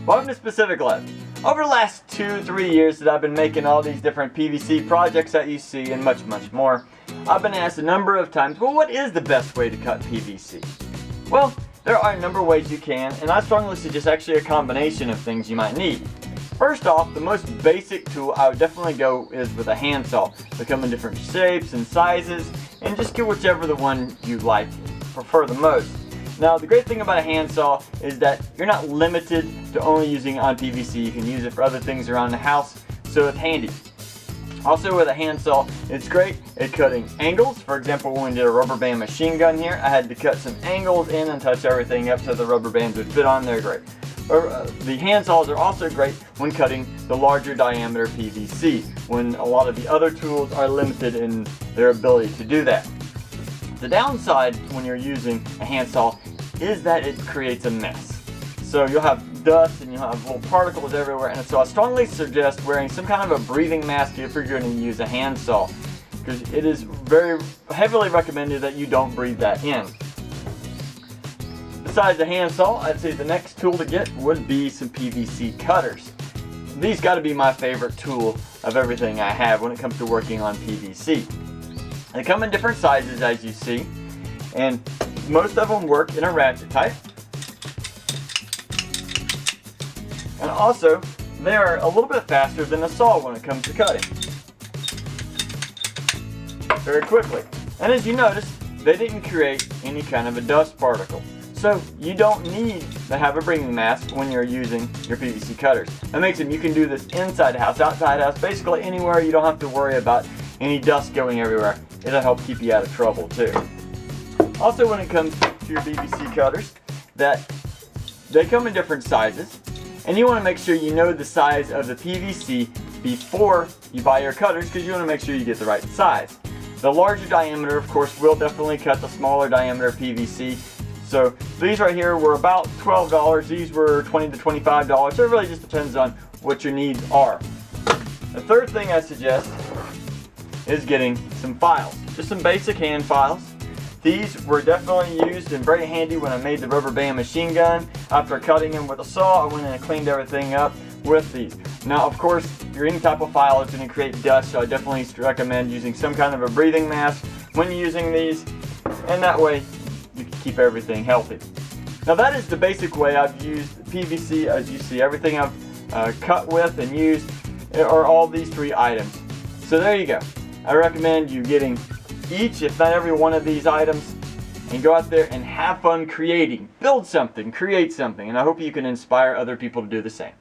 Welcome to Specific Lab. Over the last 2-3 years that I've been making all these different PVC projects that you see and much more, I've been asked a number of times, well, what is the best way to cut PVC? Well, there are a number of ways you can, and I strongly suggest actually a combination of things you might need. First off, the most basic tool I would definitely go is with a handsaw. They come in different shapes and sizes, and just get whichever the one you like, prefer the most. Now, the great thing about a handsaw is that you're not limited to only using it on PVC. You can use it for other things around the house, so it's handy. Also, with a handsaw, it's great at cutting angles. For example, when we did a rubber band machine gun here, I had to cut some angles in and touch everything up so the rubber bands would fit on there great. The handsaws are also great when cutting the larger diameter PVC, when a lot of the other tools are limited in their ability to do that. The downside when you're using a handsaw is that it creates a mess. So you'll have dust and you'll have little particles everywhere, and so I strongly suggest wearing some kind of a breathing mask if you're going to use a handsaw, because it is very heavily recommended that you don't breathe that in. Besides the handsaw, I'd say the next tool to get would be some PVC cutters. These got to be my favorite tool of everything I have when it comes to working on PVC. They come in different sizes, as you see, and most of them work in a ratchet type. And also, they are a little bit faster than a saw when it comes to cutting. Very quickly. And as you notice, they didn't create any kind of a dust particle. So you don't need to have a breathing mask when you're using your PVC cutters. That makes them, you can do this inside the house, outside the house, basically anywhere. You don't have to worry about any dust going everywhere. It'll help keep you out of trouble too. Also, when it comes to your PVC cutters, that they come in different sizes, and you want to make sure you know the size of the PVC before you buy your cutters, because you want to make sure you get the right size. The larger diameter, of course, will definitely cut the smaller diameter PVC. So these right here were about $12. These were $20 to $25. So it really just depends on what your needs are. The third thing I suggest is getting some files. Just some basic hand files. These were definitely used and very handy when I made the rubber band machine gun. After cutting them with a saw, I went in and cleaned everything up with these. Now, of course, any type of file is going to create dust, so I definitely recommend using some kind of a breathing mask when using these, and that way you can keep everything healthy. Now, that is the basic way I've used PVC. As you see, everything I've cut with and used are all these three items. So there you go. I recommend you getting each, if not every one of these items, and go out there and have fun creating. Build something, create something, and I hope you can inspire other people to do the same.